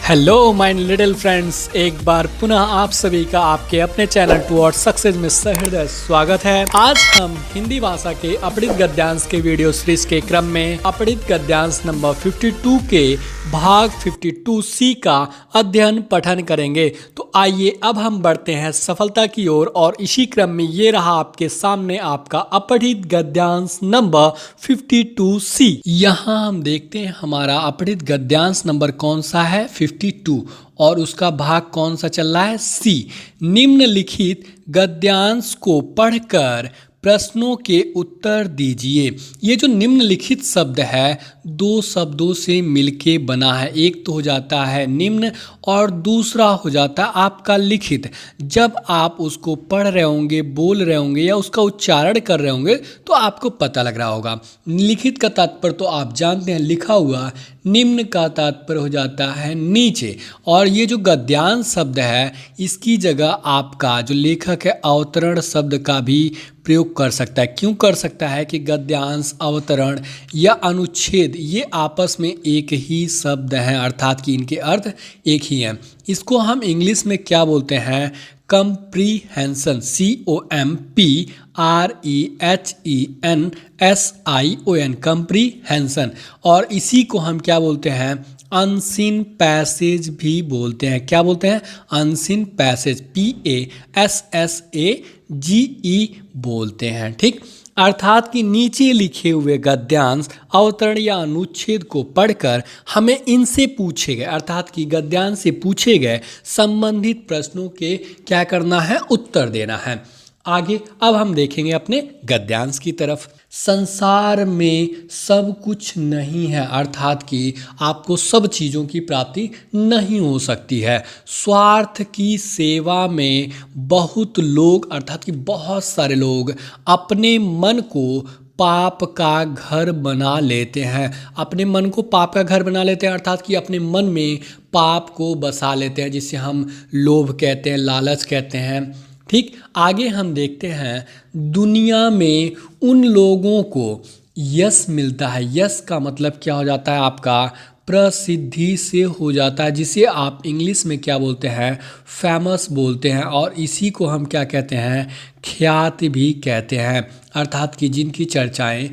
Hello my little friends, एक बार पुनः आप सभी का आपके अपने चैनल टुवर्ड सक्सेस में सहृदय स्वागत है। आज हम हिंदी भाषा के अपठित गद्यांश के वीडियो सीरीज के क्रम में अपठित गद्यांश नंबर 52 के भाग 52C का अध्ययन पठन करेंगे। तो आइए अब हम बढ़ते हैं सफलता की ओर और इसी क्रम में ये रहा आपके सामने आपका अपठित गद्यांश नंबर 52C। यहाँ हम देखते हैं हमारा अपठित गद्यांश नंबर कौन सा है, 52, और उसका भाग कौन सा चल रहा है, C। निम्नलिखित गद्यांश को पढ़कर प्रश्नों के उत्तर दीजिए। ये जो निम्नलिखित शब्द है दो शब्दों से मिलके बना है। एक तो हो जाता है निम्न और दूसरा हो जाता है आपका लिखित। जब आप उसको पढ़ रहे होंगे, बोल रहे होंगे या उसका उच्चारण कर रहे होंगे तो आपको पता लग रहा होगा। लिखित का तात्पर्य तो आप जानते हैं, लिखा हुआ। निम्न का तात्पर्य हो जाता है नीचे। और ये जो गद्यांश शब्द है इसकी जगह आपका जो लेखक है अवतरण शब्द का भी प्रयोग कर सकता है। क्यों कर सकता है कि गद्यांश, अवतरण या अनुच्छेद ये आपस में एक ही शब्द हैं, अर्थात कि इनके अर्थ एक ही हैं। इसको हम इंग्लिश में क्या बोलते हैं, कंप्रीहेंशन, COMPREHENSION, कंप्रीहेंशन। और इसी को हम क्या बोलते हैं, अनसीन पैसेज भी बोलते हैं। क्या बोलते हैं, अनसीन पैसेज, PASSAGE बोलते हैं। ठीक, अर्थात कि नीचे लिखे हुए गद्यांश, अवतरण या अनुच्छेद को पढ़कर हमें इनसे पूछे गए, अर्थात कि गद्यांश से पूछे गए संबंधित प्रश्नों के क्या करना है, उत्तर देना है। आगे अब हम देखेंगे अपने गद्यांश की तरफ। संसार में सब कुछ नहीं है, अर्थात कि आपको सब चीज़ों की प्राप्ति नहीं हो सकती है। स्वार्थ की सेवा में बहुत लोग, अर्थात कि बहुत सारे लोग अपने मन को पाप का घर बना लेते हैं। अपने मन को पाप का घर बना लेते हैं, अर्थात कि अपने मन में पाप को बसा लेते हैं, जिसे हम लोभ कहते हैं, लालच कहते हैं। ठीक, आगे हम देखते हैं दुनिया में उन लोगों को यश मिलता है। यश का मतलब क्या हो जाता है आपका, प्रसिद्धि से हो जाता है, जिसे आप इंग्लिश में क्या बोलते हैं, फेमस बोलते हैं। और इसी को हम क्या कहते हैं, ख्याति भी कहते हैं, अर्थात कि जिनकी चर्चाएं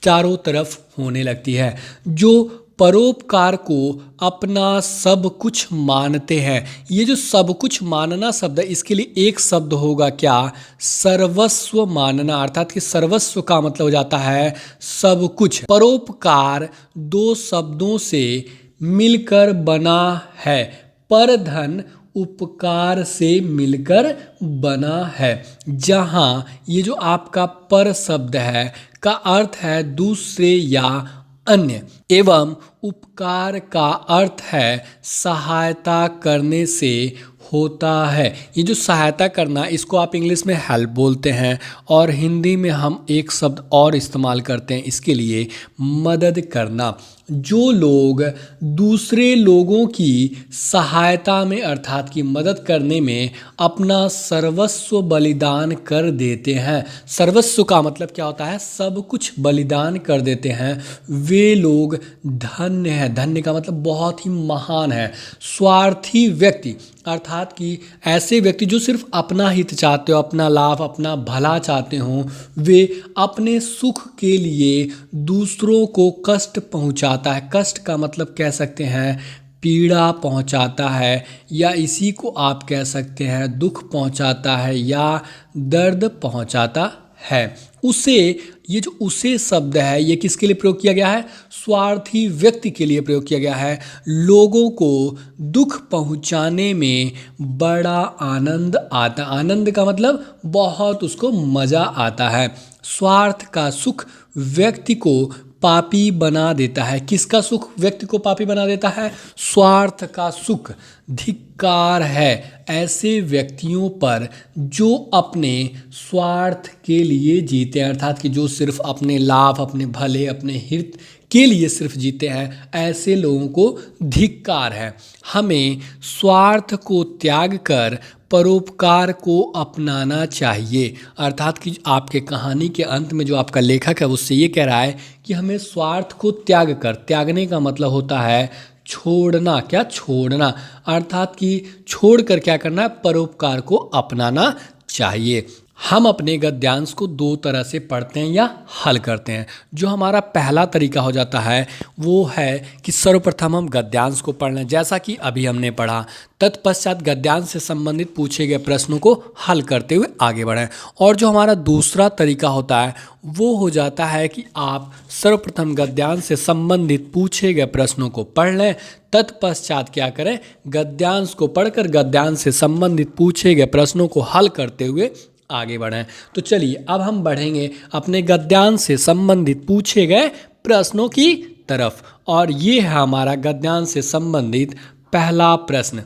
चारों तरफ होने लगती है। जो परोपकार को अपना सब कुछ मानते हैं। ये जो सब कुछ मानना शब्द है इसके लिए एक शब्द होगा क्या, सर्वस्व मानना, अर्थात कि सर्वस्व का मतलब हो जाता है सब कुछ। परोपकार दो शब्दों से मिलकर बना है। परधन उपकार से मिलकर बना है। जहाँ ये जो आपका पर शब्द है का अर्थ है दूसरे या अन्य, एवं उपकार का अर्थ है सहायता करने से होता है। ये जो सहायता करना, इसको आप इंग्लिश में हेल्प बोलते हैं और हिंदी में हम एक शब्द और इस्तेमाल करते हैं इसके लिए, मदद करना। जो लोग दूसरे लोगों की सहायता में, अर्थात कि मदद करने में अपना सर्वस्व बलिदान कर देते हैं। सर्वस्व का मतलब क्या होता है, सब कुछ बलिदान कर देते हैं, वे लोग धन्य हैं। धन्य का मतलब बहुत ही महान है। स्वार्थी व्यक्ति, अर्थात कि ऐसे व्यक्ति जो सिर्फ अपना हित चाहते हो, अपना लाभ, अपना भला चाहते हो, वे अपने सुख के लिए दूसरों को कष्ट पहुंचाता है। कष्ट का मतलब कह सकते हैं पीड़ा पहुंचाता है, या इसी को आप कह सकते हैं दुख पहुंचाता है या दर्द पहुंचाता है। उसे, ये जो उसे शब्द है ये किसके लिए प्रयोग किया गया है, स्वार्थी व्यक्ति के लिए प्रयोग किया गया है। लोगों को दुख पहुंचाने में बड़ा आनंद आता। आनंद का मतलब बहुत उसको मज़ा आता है। स्वार्थ का सुख व्यक्ति को पापी बना देता है। किसका सुख व्यक्ति को पापी बना देता है, स्वार्थ का सुख। धिक्कार है ऐसे व्यक्तियों पर जो अपने स्वार्थ के लिए जीते हैं, अर्थात कि जो सिर्फ अपने लाभ, अपने भले, अपने हित के लिए सिर्फ जीते हैं, ऐसे लोगों को धिक्कार है। हमें स्वार्थ को त्याग कर परोपकार को अपनाना चाहिए। अर्थात कि आपके कहानी के अंत में जो आपका लेखक है उससे ये कह रहा है कि हमें स्वार्थ को त्याग कर, त्यागने का मतलब होता है छोड़ना, क्या छोड़ना, अर्थात कि छोड़कर क्या करना है, परोपकार को अपनाना चाहिए। हम अपने गद्यांश को दो तरह से पढ़ते हैं या हल करते हैं। जो हमारा पहला तरीका हो जाता है वो है कि सर्वप्रथम हम गद्यांश को पढ़ लें, जैसा कि अभी हमने पढ़ा। तत्पश्चात गद्यांश से संबंधित पूछे गए प्रश्नों को हल करते हुए आगे बढ़ें। और जो हमारा दूसरा तरीका होता है वो हो जाता है कि आप सर्वप्रथम गद्यांश से संबंधित पूछे गए प्रश्नों को पढ़ लें, तत्पश्चात क्या करें, गद्यांश को पढ़कर गद्यांश से संबंधित पूछे गए प्रश्नों को हल करते हुए आगे बढ़ें। तो चलिए अब हम बढ़ेंगे अपने गद्यांश से संबंधित पूछे गए प्रश्नों की तरफ। और ये है हमारा गद्यांश से संबंधित पहला प्रश्न,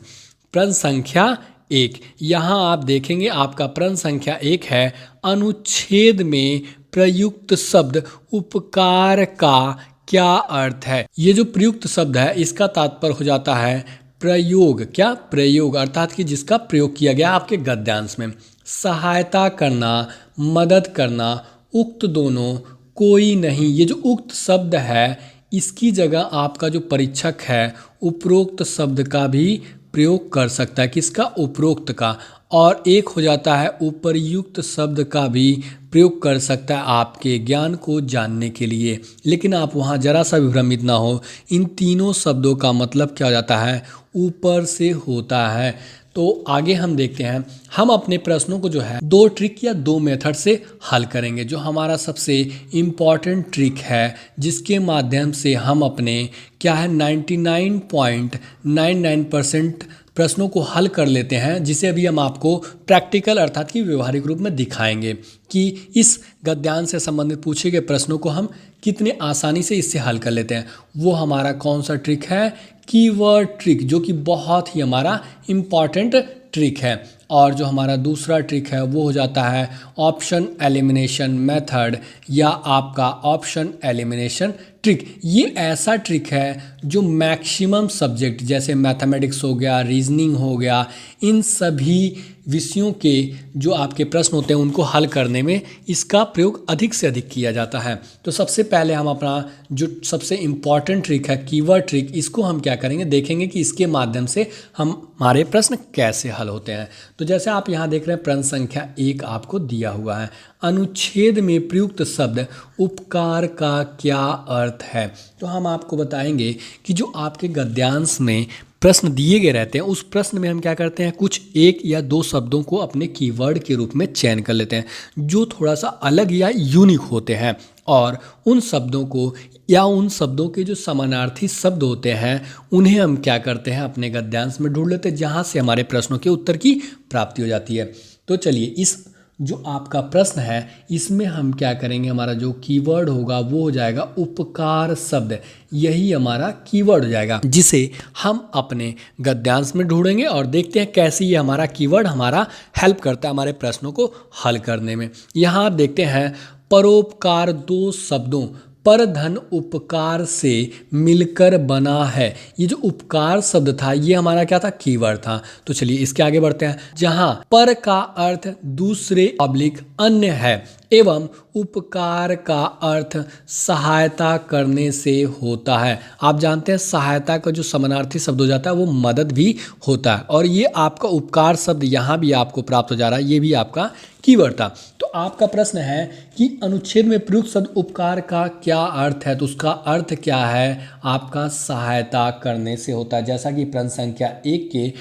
प्रश्न संख्या 1। यहाँ आप देखेंगे आपका प्रश्न संख्या 1 है, अनुच्छेद में प्रयुक्त शब्द उपकार का क्या अर्थ है। ये जो प्रयुक्त शब्द है इसका तात्पर्य हो जाता है प्रयोग, क्या प्रयोग, अर्थात कि जिसका प्रयोग किया गया आपके गद्यांश में। सहायता करना, मदद करना, उक्त दोनों, कोई नहीं, ये जो उक्त शब्द है इसकी जगह आपका जो परीक्षक है उपरोक्त शब्द का भी प्रयोग कर सकता है। किसका, उपरोक्त का। और एक हो जाता है उपर्युक्त शब्द का भी प्रयोग कर सकता है आपके ज्ञान को जानने के लिए। लेकिन आप वहाँ जरा सा भी भ्रमित ना हो, इन तीनों शब्दों का मतलब क्या हो जाता है, ऊपर से होता है। तो आगे हम देखते हैं, हम अपने प्रश्नों को जो है दो ट्रिक या दो मेथड से हल करेंगे। जो हमारा सबसे इम्पॉर्टेंट ट्रिक है जिसके माध्यम से हम अपने क्या है 99.99% प्रश्नों को हल कर लेते हैं, जिसे अभी हम आपको प्रैक्टिकल अर्थात कि व्यवहारिक रूप में दिखाएंगे कि इस गद्यांश से संबंधित पूछे गए प्रश्नों को हम कितने आसानी से इससे हल कर लेते हैं। वो हमारा कौन सा ट्रिक है, कीवर्ड ट्रिक, जो कि बहुत ही हमारा इम्पॉर्टेंट ट्रिक है। और जो हमारा दूसरा ट्रिक है वो हो जाता है ऑप्शन एलिमिनेशन मेथड या आपका ऑप्शन एलिमिनेशन ट्रिक। ये ऐसा ट्रिक है जो मैक्सिमम सब्जेक्ट जैसे मैथमेटिक्स हो गया, रीजनिंग हो गया, इन सभी विषयों के जो आपके प्रश्न होते हैं उनको हल करने में इसका प्रयोग अधिक से अधिक किया जाता है। तो सबसे पहले हम अपना जो सबसे इम्पॉर्टेंट ट्रिक है कीवर्ड ट्रिक, इसको हम क्या करेंगे, देखेंगे कि इसके माध्यम से हमारे प्रश्न कैसे हल होते हैं। तो जैसे आप यहाँ देख रहे हैं प्रश्न संख्या 1 आपको दिया हुआ है, अनुच्छेद में प्रयुक्त शब्द उपकार का क्या अर्थ है। तो हम आपको बताएंगे कि जो आपके गद्यांश में प्रश्न दिए गए रहते हैं उस प्रश्न में हम क्या करते हैं, कुछ एक या दो शब्दों को अपने कीवर्ड के रूप में चयन कर लेते हैं जो थोड़ा सा अलग या यूनिक होते हैं, और उन शब्दों को या उन शब्दों के जो समानार्थी शब्द होते हैं उन्हें हम क्या करते हैं अपने गद्यांश में ढूंढ लेते हैं, जहाँ से हमारे प्रश्नों के उत्तर की प्राप्ति हो जाती है। तो चलिए इस जो आपका प्रश्न है इसमें हम क्या करेंगे, हमारा जो कीवर्ड होगा वो हो जाएगा उपकार शब्द। यही हमारा कीवर्ड हो जाएगा जिसे हम अपने गद्यांश में ढूंढेंगे और देखते हैं कैसे ये हमारा कीवर्ड हमारा हेल्प करता है हमारे प्रश्नों को हल करने में। यहाँ आप देखते हैं परोपकार दो शब्दों पर धन उपकार से मिलकर बना है। ये जो उपकार शब्द था ये हमारा क्या था, कीवर्ड था। तो चलिए इसके आगे बढ़ते हैं, जहां पर का अर्थ दूसरे ऑब्लिक अन्य है एवं उपकार का अर्थ सहायता करने से होता है। आप जानते हैं सहायता का जो समानार्थी शब्द हो जाता है वो मदद भी होता है, और ये आपका उपकार शब्द यहाँ भी आपको प्राप्त हो जा रहा है, ये भी आपका कीवर्ड था। तो आपका प्रश्न है कि अनुच्छेद में प्रयुक्त शब्द उपकार का क्या अर्थ है, तो उसका अर्थ क्या है, आपका सहायता करने से होता है, जैसा कि प्रश्न संख्या 1 के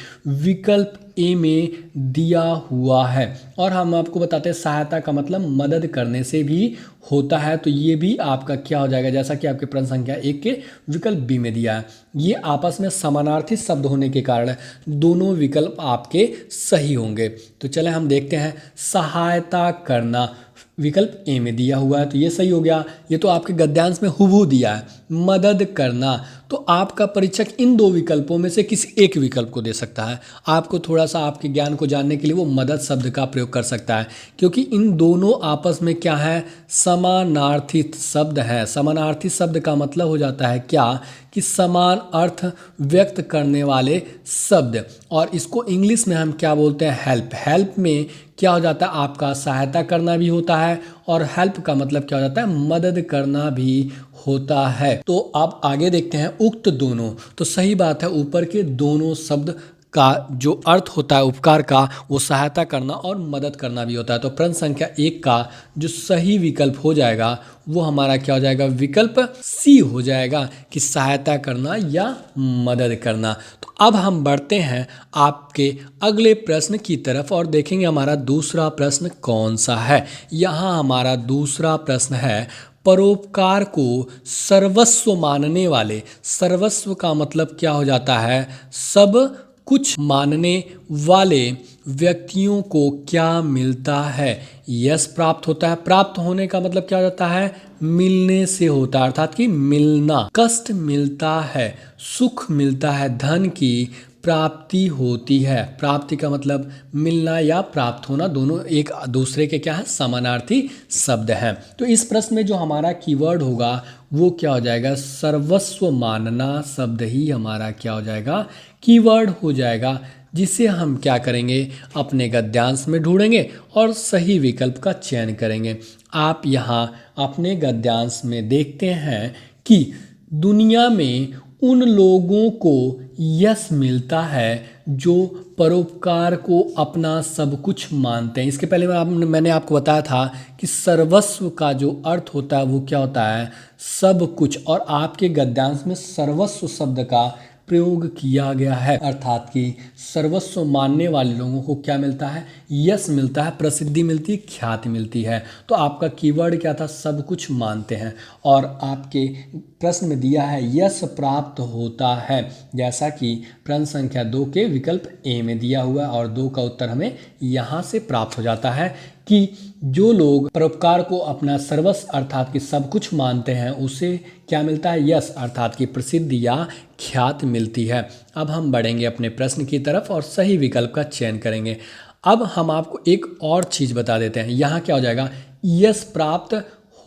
विकल्प ए में दिया हुआ है। और हम आपको बताते हैं सहायता का मतलब मदद करने से भी होता है, तो ये भी आपका क्या हो जाएगा, जैसा कि आपके प्रश्न संख्या 1 के विकल्प बी में दिया है। ये आपस में समानार्थी शब्द होने के कारण दोनों विकल्प आपके सही होंगे। तो चले हम देखते हैं, सहायता करना विकल्प ए में दिया हुआ है तो ये सही हो गया, ये तो आपके गद्यांश में हुबहू दिया है। मदद करना, तो आपका परीक्षक इन दो विकल्पों में से किसी एक विकल्प को दे सकता है। आपको थोड़ा सा आपके ज्ञान को जानने के लिए वो मदद शब्द का प्रयोग कर सकता है, क्योंकि इन दोनों आपस में क्या है, समानार्थी शब्द है। समानार्थी शब्द का मतलब हो जाता है क्या, कि समान अर्थ व्यक्त करने वाले शब्द, और इसको इंग्लिश में हम क्या बोलते हैं, हेल्प। हेल्प में क्या हो जाता है, आपका सहायता करना भी होता है, और हेल्प का मतलब क्या हो जाता है, मदद करना भी होता है। तो अब आगे देखते हैं उक्त दोनों। तो सही बात है, ऊपर के दोनों शब्द का जो अर्थ होता है उपकार का, वो सहायता करना और मदद करना भी होता है। तो प्रश्न संख्या 1 का जो सही विकल्प हो जाएगा वो हमारा क्या हो जाएगा, विकल्प सी हो जाएगा कि सहायता करना या मदद करना। तो अब हम बढ़ते हैं आपके अगले प्रश्न की तरफ और देखेंगे हमारा दूसरा प्रश्न कौन सा है। यहाँ हमारा दूसरा प्रश्न है, परोपकार को सर्वस्व मानने वाले, सर्वस्व का मतलब क्या हो जाता है, सब कुछ मानने वाले व्यक्तियों को क्या मिलता है। यश प्राप्त होता है। प्राप्त होने का मतलब क्या हो जाता है, मिलने से होता है, अर्थात कि मिलना। कष्ट मिलता है, सुख मिलता है, धन की प्राप्ति होती है। प्राप्ति का मतलब मिलना या प्राप्त होना, दोनों एक दूसरे के क्या है, समानार्थी शब्द हैं। तो इस प्रश्न में जो हमारा कीवर्ड होगा वो क्या हो जाएगा, सर्वस्व मानना शब्द ही हमारा क्या हो जाएगा, कीवर्ड हो जाएगा, जिसे हम क्या करेंगे, अपने गद्यांश में ढूंढेंगे और सही विकल्प का चयन करेंगे। आप यहाँ अपने गद्यांश में देखते हैं कि दुनिया में उन लोगों को यश मिलता है जो परोपकार को अपना सब कुछ मानते हैं। इसके पहले मैंने आपको बताया था कि सर्वस्व का जो अर्थ होता है वो क्या होता है, सब कुछ, और आपके गद्यांश में सर्वस्व शब्द का प्रयोग किया गया है, अर्थात कि सर्वस्व मानने वाले लोगों को क्या मिलता है, यश मिलता है, प्रसिद्धि मिलती है, ख्याति मिलती है। तो आपका कीवर्ड क्या था, सब कुछ मानते हैं। और आपके प्रश्न में दिया है यश प्राप्त होता है, जैसा कि प्रश्न संख्या 2 के विकल्प ए में दिया हुआ है, और 2 का उत्तर हमें यहाँ से प्राप्त हो जाता है कि जो लोग परोपकार को अपना सर्वस्व अर्थात कि सब कुछ मानते हैं उसे क्या मिलता है, यश अर्थात कि प्रसिद्धि या ख्याति मिलती है। अब हम बढ़ेंगे अपने प्रश्न की तरफ और सही विकल्प का चयन करेंगे। अब हम आपको एक और चीज़ बता देते हैं, यहाँ क्या हो जाएगा, यश प्राप्त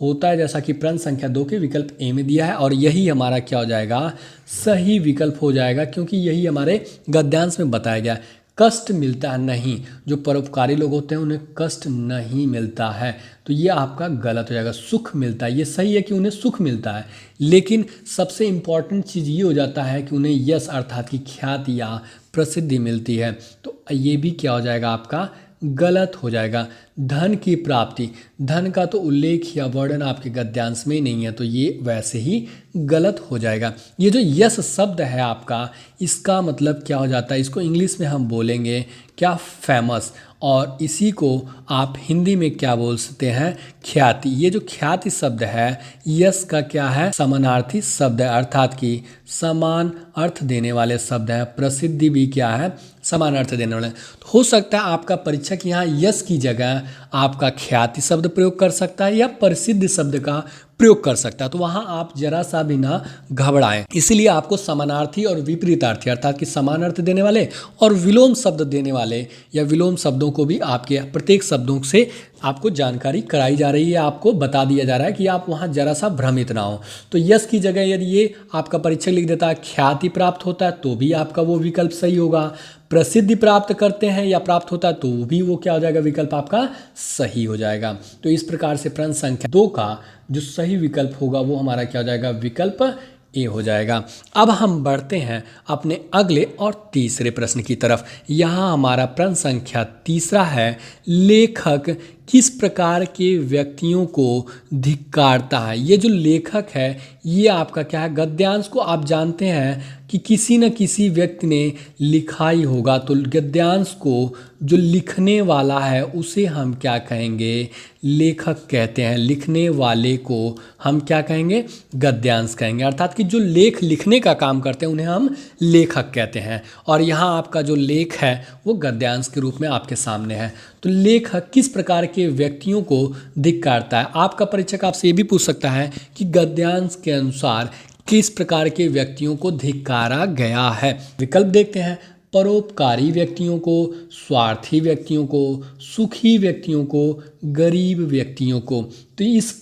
होता है, जैसा कि प्रश्न संख्या 2 के विकल्प ए में दिया है, और यही हमारा क्या हो जाएगा, सही विकल्प हो जाएगा, क्योंकि यही हमारे गद्यांश में बताया गया है। कष्ट मिलता है नहीं, जो परोपकारी लोग होते हैं उन्हें कष्ट नहीं मिलता है, तो ये आपका गलत हो जाएगा। सुख मिलता है, ये सही है कि उन्हें सुख मिलता है, लेकिन सबसे इम्पॉर्टेंट चीज़ ये हो जाता है कि उन्हें यश अर्थात की ख्याति या प्रसिद्धि मिलती है, तो ये भी क्या हो जाएगा, आपका गलत हो जाएगा। धन की प्राप्ति, धन का तो उल्लेख या वर्णन आपके गद्यांश में ही नहीं है, तो ये वैसे ही गलत हो जाएगा। ये जो यश शब्द है आपका, इसका मतलब क्या हो जाता है, इसको इंग्लिश में हम बोलेंगे क्या, फेमस, और इसी को आप हिंदी में क्या बोल सकते हैं, ख्याति। ये जो ख्याति शब्द है, यश का क्या है, समानार्थी शब्द है, अर्थात कि समान अर्थ देने वाले शब्द है। प्रसिद्धि भी क्या है, समान अर्थ देने वाले। तो हो सकता है आपका परीक्षक यहाँ यश की जगह आपका ख्याति शब्द प्रयोग कर सकता है या प्रसिद्ध शब्द का प्रयोग कर सकता है, तो वहाँ आप जरा सा भी ना घबराएं। इसलिए आपको समानार्थी और विपरीतार्थी अर्थात कि समान अर्थ देने वाले और विलोम शब्द देने वाले या विलोम शब्दों को भी आपके प्रत्येक शब्दों से आपको जानकारी कराई जा रही है, आपको बता दिया जा रहा है कि आप वहाँ जरा सा भ्रमित ना हो। तो यश की जगह यदि ये आपका परीक्षक लिख देता है ख्याति प्राप्त होता है, तो भी आपका वो विकल्प सही होगा। प्रसिद्धि प्राप्त करते हैं या प्राप्त होता है, तो भी वो क्या हो जाएगा, विकल्प आपका सही हो जाएगा। तो इस प्रकार से प्रश्न संख्या 2 का जो सही विकल्प होगा वो हमारा क्या हो जाएगा, विकल्प ए हो जाएगा। अब हम बढ़ते हैं अपने अगले और तीसरे प्रश्न की तरफ। यहाँ हमारा प्रश्न संख्या 3 है, लेखक किस प्रकार के व्यक्तियों को धिक्कारता है। ये जो लेखक है ये आपका क्या है, गद्यांश को आप जानते हैं कि किसी न किसी व्यक्ति ने लिखा ही होगा, तो गद्यांश को जो लिखने वाला है उसे हम क्या कहेंगे, लेखक कहते हैं। लिखने वाले को हम क्या कहेंगे, गद्यांश कहेंगे, अर्थात कि जो लेख लिखने का काम करते हैं उन्हें हम लेखक कहते हैं। और यहाँ आपका जो लेख है वो गद्यांश के रूप में आपके सामने है। तो लेखक किस प्रकार के व्यक्तियों को धिक्कारता है। आपका परीक्षक आपसे ये भी पूछ सकता है कि गद्यांश के अनुसार किस प्रकार के व्यक्तियों को धिक्कारा गया है। विकल्प देखते हैं, परोपकारी व्यक्तियों को, स्वार्थी व्यक्तियों को, सुखी व्यक्तियों को, गरीब व्यक्तियों को। तो इस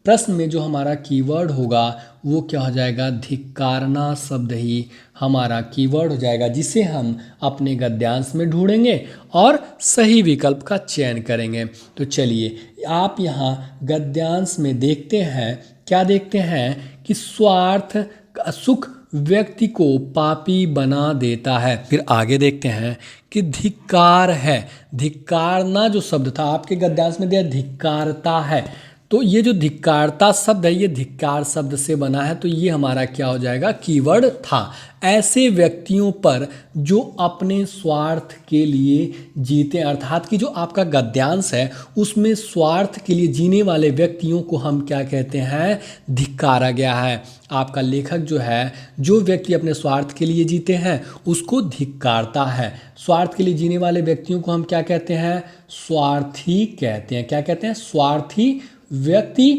प्रश्न में जो हमारा कीवर्ड होगा वो क्या हो जाएगा, धिक्कारना शब्द ही हमारा कीवर्ड हो जाएगा, जिसे हम अपने गद्यांश में ढूंढेंगे और सही विकल्प का चयन करेंगे। तो चलिए आप यहाँ गद्यांश में देखते हैं, क्या देखते हैं कि कि स्वार्थ का सुख व्यक्ति को पापी बना देता है। फिर आगे देखते हैं कि धिक्कार है। धिक्कारना जो शब्द था आपके गद्यांश में दिया धिक्कारता है, तो ये जो धिक्कारता शब्द है ये धिक्कार शब्द से बना है, तो ये हमारा क्या हो जाएगा, कीवर्ड था। ऐसे व्यक्तियों पर जो अपने स्वार्थ के लिए जीते, अर्थात कि जो आपका गद्यांश है उसमें स्वार्थ के लिए जीने वाले व्यक्तियों को हम क्या कहते हैं, धिक्कारा गया है। आपका लेखक जो है, जो व्यक्ति अपने स्वार्थ के लिए जीते हैं उसको धिक्कारता है। स्वार्थ के लिए जीने वाले व्यक्तियों को हम क्या कहते हैं, स्वार्थी कहते हैं। क्या कहते हैं, स्वार्थी व्यक्ति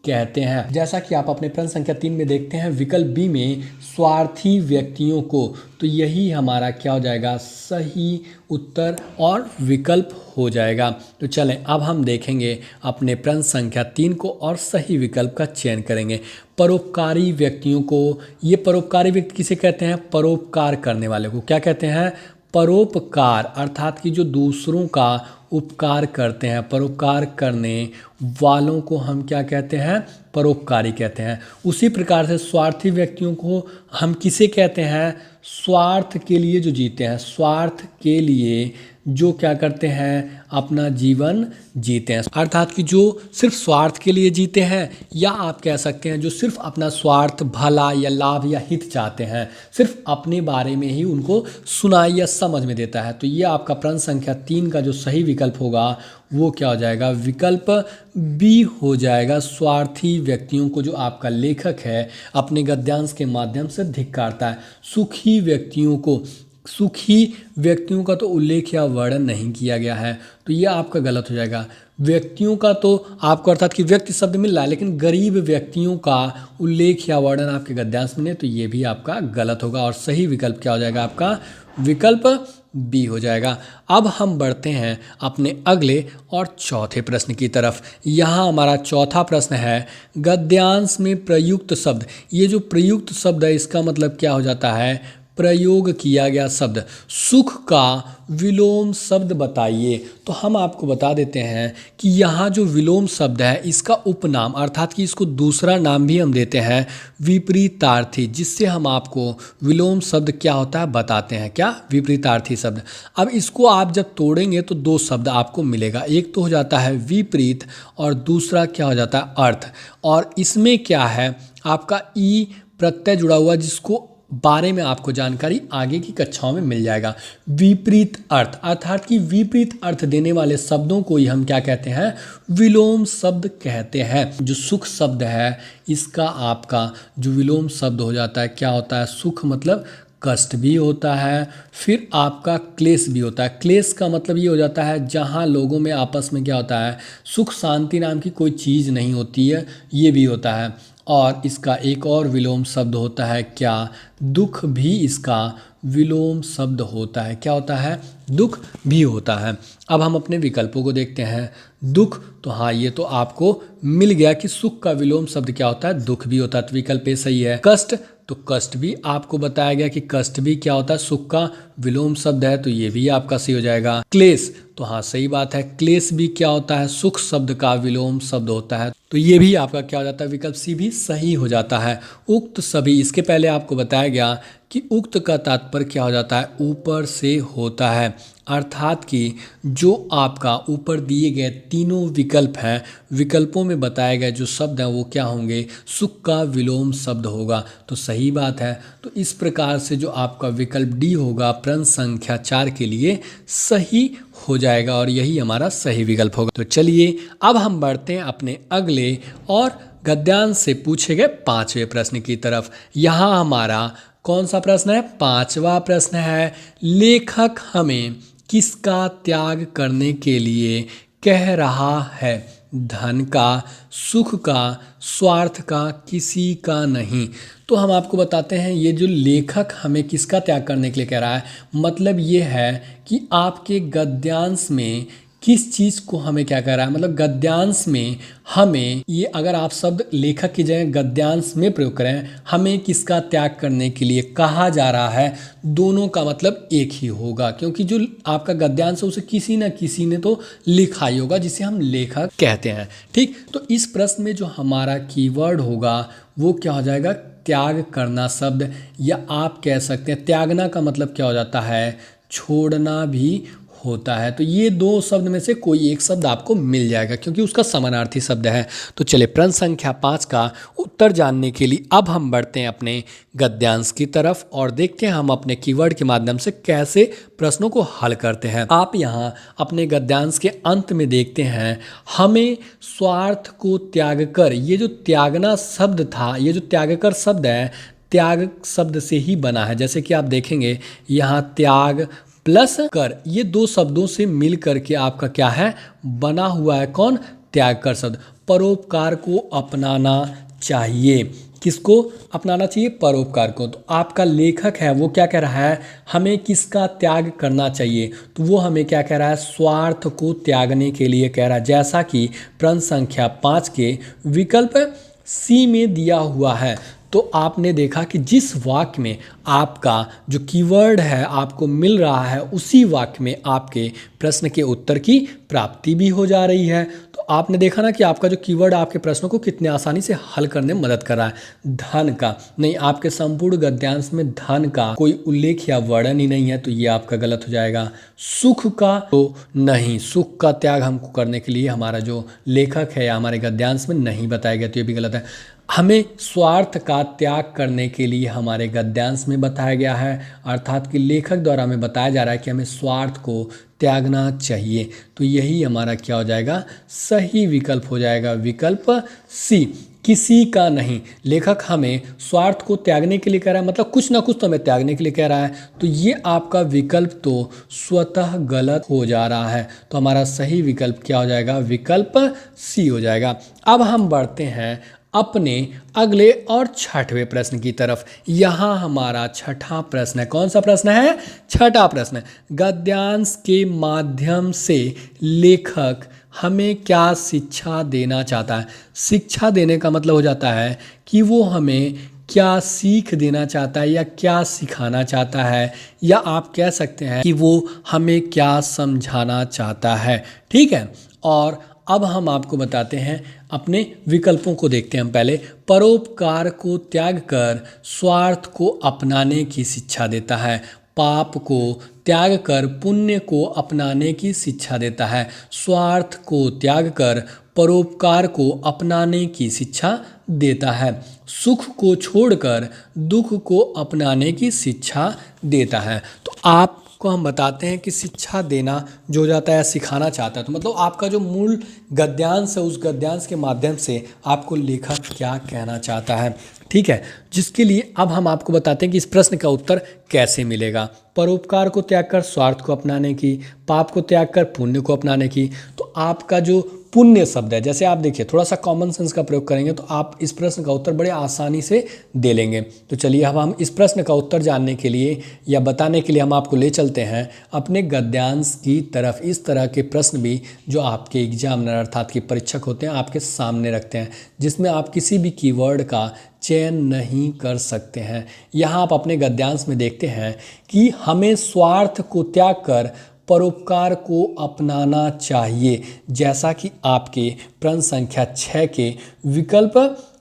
कहते हैं। जैसा कि आप अपने प्रश्न संख्या 3 में देखते हैं विकल्प बी में स्वार्थी व्यक्तियों को, तो यही हमारा क्या हो जाएगा, सही उत्तर और विकल्प हो जाएगा। तो चलें अब हम देखेंगे अपने प्रश्न संख्या 3 को और सही विकल्प का चयन करेंगे। परोपकारी व्यक्तियों को, ये परोपकारी व्यक्ति किसे कहते हैं, परोपकार करने वाले को क्या कहते हैं, परोपकार, अर्थात कि जो दूसरों का उपकार करते हैं, परोपकार करने वालों को हम क्या कहते हैं, परोपकारी कहते हैं। उसी प्रकार से स्वार्थी व्यक्तियों को हम किसे कहते हैं, स्वार्थ के लिए जो जीते हैं, स्वार्थ के लिए जो क्या करते हैं, अपना जीवन जीते हैं, अर्थात कि जो सिर्फ स्वार्थ के लिए जीते हैं, या आप कह सकते हैं जो सिर्फ अपना स्वार्थ, भला या लाभ या हित चाहते हैं, सिर्फ अपने बारे में ही उनको सुनाई या समझ में देता है। तो ये आपका प्रश्न संख्या 3 का जो सही विकल्प होगा वो क्या हो जाएगा, विकल्प बी हो जाएगा। स्वार्थी व्यक्तियों को जो आपका लेखक है अपने गद्यांश के माध्यम से धिक्कारता है। सुखी व्यक्तियों को, सुखी व्यक्तियों का तो उल्लेख या वर्णन नहीं किया गया है, तो ये आपका गलत हो जाएगा। व्यक्तियों का तो आपको, अर्थात कि व्यक्ति शब्द मिल रहा है, लेकिन गरीब व्यक्तियों का उल्लेख या वर्णन आपके गद्यांश में नहीं, तो ये भी आपका गलत होगा और सही विकल्प क्या हो जाएगा, आपका विकल्प बी हो जाएगा। अब हम बढ़ते हैं अपने अगले और चौथे प्रश्न की तरफ। यहाँ हमारा चौथा प्रश्न है, गद्यांश में प्रयुक्त शब्द, ये जो प्रयुक्त शब्द है इसका मतलब क्या हो जाता है, प्रयोग किया गया शब्द। सुख का विलोम शब्द बताइए। तो हम आपको बता देते हैं कि यहाँ जो विलोम शब्द है इसका उपनाम, अर्थात कि इसको दूसरा नाम भी हम देते हैं विपरीतार्थी, जिससे हम आपको विलोम शब्द क्या होता है बताते हैं। क्या, विपरीतार्थी शब्द। अब इसको आप जब तोड़ेंगे तो दो शब्द आपको मिलेगा, एक तो हो जाता है विपरीत और दूसरा क्या हो जाता है अर्थ। और इसमें क्या है, आपका ई प्रत्यय जुड़ा हुआ, जिसको बारे में आपको जानकारी आगे की कक्षाओं में मिल जाएगा। विपरीत अर्थ, अर्थात कि विपरीत अर्थ देने वाले शब्दों को ही हम क्या कहते हैं, विलोम शब्द कहते हैं। जो सुख शब्द है इसका आपका जो विलोम शब्द हो जाता है क्या होता है, सुख मतलब कष्ट भी होता है, फिर आपका क्लेश भी होता है। क्लेश का मतलब ये हो जाता है जहाँ लोगों में आपस में क्या होता है, सुख शांति नाम की कोई चीज़ नहीं होती है, ये भी होता है। और इसका एक और विलोम शब्द होता है क्या, दुख भी इसका विलोम शब्द होता है। क्या होता है, दुख भी होता है। अब हम अपने विकल्पों को देखते हैं। दुख, तो हाँ ये तो आपको मिल गया कि सुख का विलोम शब्द क्या होता है, दुख भी होता है, तो विकल्प ए सही है। कष्ट, तो कष्ट भी आपको बताया गया कि कष्ट भी क्या होता है, सुख का विलोम शब्द है, तो ये भी आपका सही हो जाएगा। क्लेश, तो हाँ सही बात है, क्लेश भी क्या होता है, सुख शब्द का विलोम शब्द होता है, तो ये भी आपका क्या हो जाता है, विकल्प सी भी सही हो जाता है। उक्त सभी, इसके पहले आपको बताया गया कि उक्त का तात्पर्य क्या हो जाता है, ऊपर से होता है, अर्थात कि जो आपका ऊपर दिए गए तीनों विकल्प हैं, विकल्पों में बताए गए जो शब्द हैं वो क्या होंगे, सुख का विलोम शब्द होगा, तो सही बात है। तो इस प्रकार से जो आपका विकल्प डी होगा प्रश्न संख्या 4 के लिए सही हो जाएगा और यही हमारा सही विकल्प होगा। तो चलिए अब हम बढ़ते हैं अपने अगले और गद्यांश से पूछे गए 5वें प्रश्न की तरफ। यहाँ हमारा कौन सा प्रश्न है, 5वां प्रश्न है, लेखक हमें किसका त्याग करने के लिए कह रहा है, धन का, सुख का, स्वार्थ का, किसी का नहीं। तो हम आपको बताते हैं ये जो लेखक हमें किसका त्याग करने के लिए कह रहा है, मतलब ये है कि आपके गद्यांश में किस चीज़ को हमें क्या कह रहा है, मतलब गद्यांश में हमें ये, अगर आप शब्द लेखक की जगह गद्यांश में प्रयोग करें, हमें किसका त्याग करने के लिए कहा जा रहा है, दोनों का मतलब एक ही होगा, क्योंकि जो आपका गद्यांश है उसे किसी न किसी ने तो लिखा ही होगा, जिसे हम लेखक कहते हैं। ठीक, तो इस प्रश्न में जो हमारा कीवर्ड होगा वो क्या हो जाएगा, त्याग करना शब्द, या आप कह सकते हैं त्यागना का मतलब क्या हो जाता है, छोड़ना भी होता है। तो ये दो शब्द में से कोई एक शब्द आपको मिल जाएगा, क्योंकि उसका समानार्थी शब्द है। तो चलिए प्रश्न संख्या 5 का उत्तर जानने के लिए अब हम बढ़ते हैं अपने गद्यांश की तरफ और देखते हैं हम अपने कीवर्ड के माध्यम से कैसे प्रश्नों को हल करते हैं। आप यहाँ अपने गद्यांश के अंत में देखते हैं, हमें स्वार्थ को त्याग कर, ये जो त्यागना शब्द था, ये जो त्याग कर शब्द है, त्याग शब्द से ही बना है। जैसे कि आप देखेंगे यहाँ त्याग प्लस कर, ये दो शब्दों से मिल करके आपका क्या है, बना हुआ है कौन, त्याग कर शब्द। परोपकार को अपनाना चाहिए, किसको अपनाना चाहिए, परोपकार को। तो आपका लेखक है वो क्या कह रहा है, हमें किसका त्याग करना चाहिए, तो वो हमें क्या कह रहा है, स्वार्थ को त्यागने के लिए कह रहा है, जैसा कि प्रश्न संख्या 5 के विकल्प सी में दिया हुआ है। तो आपने देखा कि जिस वाक्य में आपका जो कीवर्ड है आपको मिल रहा है, उसी वाक्य में आपके प्रश्न के उत्तर की प्राप्ति भी हो जा रही है। तो आपने देखा ना कि आपका जो कीवर्ड आपके प्रश्नों को कितने आसानी से हल करने में मदद कर रहा है। धन का नहीं, आपके संपूर्ण गद्यांश में धन का कोई उल्लेख या वर्णन ही नहीं है, तो ये आपका गलत हो जाएगा। सुख का तो नहीं, सुख का त्याग हमको करने के लिए हमारा जो लेखक है या हमारे गद्यांश में नहीं बताया गया, तो ये भी गलत है। हमें स्वार्थ का त्याग करने के लिए हमारे गद्यांश में बताया गया है, अर्थात कि लेखक द्वारा हमें बताया जा रहा है कि हमें स्वार्थ को त्यागना चाहिए। तो यही हमारा क्या हो जाएगा, सही विकल्प हो जाएगा, विकल्प सी। किसी का नहीं, लेखक हमें स्वार्थ को त्यागने के लिए कह रहा है, मतलब कुछ ना कुछ तो हमें त्यागने के लिए कह रहा है। तो ये आपका विकल्प तो स्वतः गलत हो जा रहा है। तो हमारा सही विकल्प क्या हो जाएगा, विकल्प सी हो जाएगा। अब हम बढ़ते हैं अपने अगले और छठवें प्रश्न की तरफ। यहाँ हमारा छठा प्रश्न है, कौन सा प्रश्न है, छठा प्रश्न। गद्यांश के माध्यम से लेखक हमें क्या शिक्षा देना चाहता है। शिक्षा देने का मतलब हो जाता है कि वो हमें क्या सीख देना चाहता है या क्या सिखाना चाहता है, या आप कह सकते हैं कि वो हमें क्या समझाना चाहता है। ठीक है, और अब हम आपको बताते हैं, अपने विकल्पों को देखते हैं हम पहले। परोपकार को त्याग कर स्वार्थ को अपनाने की शिक्षा देता है, पाप को त्याग कर पुण्य को अपनाने की शिक्षा देता है, स्वार्थ को त्याग कर परोपकार को अपनाने की शिक्षा देता है, सुख को छोड़कर दुख को अपनाने की शिक्षा देता है। तो आपको हम बताते हैं कि शिक्षा देना जो जाता है सिखाना चाहता है, तो मतलब आपका जो मूल गद्यांश है, उस गद्यांश के माध्यम से आपको लेखक क्या कहना चाहता है। ठीक है, जिसके लिए अब हम आपको बताते हैं कि इस प्रश्न का उत्तर कैसे मिलेगा। परोपकार को त्याग कर स्वार्थ को अपनाने की, पाप को त्याग कर पुण्य को अपनाने की। तो आपका जो पुण्य शब्द है, जैसे आप देखिए थोड़ा सा कॉमन सेंस का प्रयोग करेंगे तो आप इस प्रश्न का उत्तर बड़े आसानी से दे लेंगे। तो चलिए अब हम इस प्रश्न का उत्तर जानने के लिए या बताने के लिए हम आपको ले चलते हैं अपने गद्यांश की तरफ। इस तरह के प्रश्न भी जो आपके एग्जामिनर अर्थात के परीक्षक होते हैं आपके सामने रखते हैं, जिसमें आप किसी भी कीवर्ड का चयन नहीं कर सकते हैं। यहाँ आप अपने गद्यांश में देखते हैं कि हमें स्वार्थ को त्याग कर परोपकार को अपनाना चाहिए, जैसा कि आपके प्रश्न संख्या 6 के विकल्प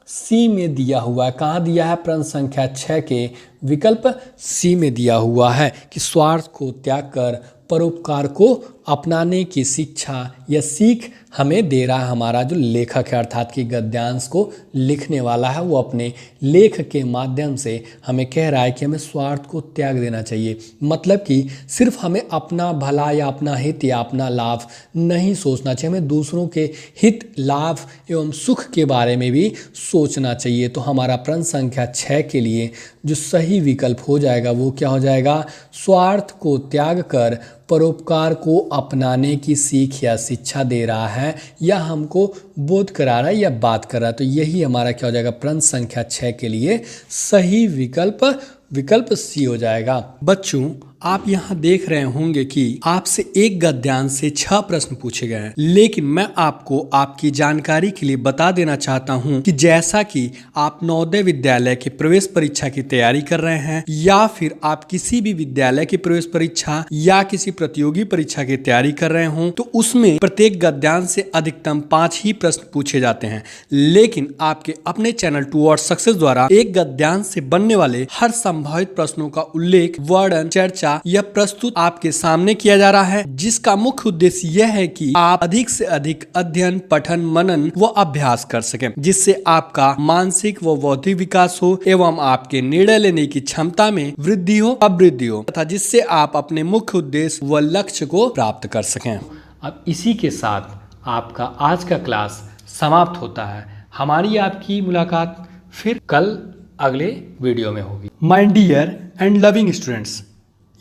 सी में दिया हुआ है। कहाँ दिया है, प्रश्न संख्या 6 के विकल्प सी में दिया हुआ है कि स्वार्थ को त्याग कर परोपकार को अपनाने की शिक्षा या सीख हमें दे रहा है हमारा जो लेखक है, अर्थात कि गद्यांश को लिखने वाला है, वो अपने लेख के माध्यम से हमें कह रहा है कि हमें स्वार्थ को त्याग देना चाहिए। मतलब कि सिर्फ हमें अपना भला या अपना हित या अपना लाभ नहीं सोचना चाहिए, हमें दूसरों के हित, लाभ एवं सुख के बारे में भी सोचना चाहिए। तो हमारा प्रश्न संख्या 6 के लिए जो सही विकल्प हो जाएगा वो क्या हो जाएगा, स्वार्थ को त्याग कर परोपकार को अपनाने की सीख या शिक्षा दे रहा है, या हमको बोध करा रहा है या बात कर रहा है। तो यही हमारा क्या हो जाएगा, प्रश्न संख्या 6 के लिए सही विकल्प सी हो जाएगा। बच्चों, आप यहाँ देख रहे होंगे कि आपसे एक गद्यांश से 6 प्रश्न पूछे गए हैं, लेकिन मैं आपको आपकी जानकारी के लिए बता देना चाहता हूँ कि जैसा कि आप नवोदय विद्यालय के प्रवेश परीक्षा की तैयारी कर रहे हैं या फिर आप किसी भी विद्यालय की प्रवेश परीक्षा या किसी प्रतियोगी परीक्षा की तैयारी कर रहे हो, तो उसमें प्रत्येक गद्यांश से अधिकतम 5 ही प्रश्न पूछे जाते हैं। लेकिन आपके अपने चैनल टुवर्ड्स सक्सेस द्वारा एक गद्यांश से बनने वाले हर संभावित प्रश्नों का उल्लेख, वर्णन, चर्चा या प्रस्तुत आपके सामने किया जा रहा है, जिसका मुख्य उद्देश्य यह है कि आप अधिक से अधिक अध्ययन, पठन, मनन व अभ्यास कर सकें, जिससे आपका मानसिक व बौद्धिक विकास हो एवं आपके निर्णय लेने की क्षमता में वृद्धि हो, अभिवृद्धि हो तथा जिससे आप अपने मुख्य उद्देश्य व लक्ष्य को प्राप्त कर सकें। अब इसी के साथ आपका आज का क्लास समाप्त होता है। हमारी आपकी मुलाकात फिर कल अगले वीडियो में होगी। My dear and loving students,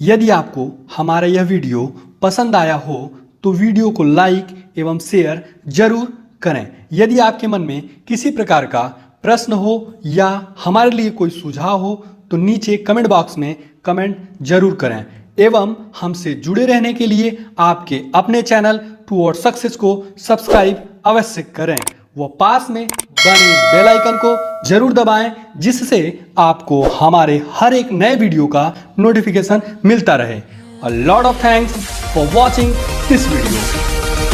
यदि आपको हमारा यह वीडियो पसंद आया हो तो वीडियो को लाइक एवं शेयर जरूर करें। यदि आपके मन में किसी प्रकार का प्रश्न हो या हमारे लिए कोई सुझाव हो तो नीचे कमेंट बॉक्स में कमेंट जरूर करें एवं हमसे जुड़े रहने के लिए आपके अपने चैनल टुवर्ड्स सक्सेस को सब्सक्राइब अवश्य करें व पास में बने बेल आइकन को जरूर दबाएं, जिससे आपको हमारे हर एक नए वीडियो का नोटिफिकेशन मिलता रहे। A lot of thanks for watching this video.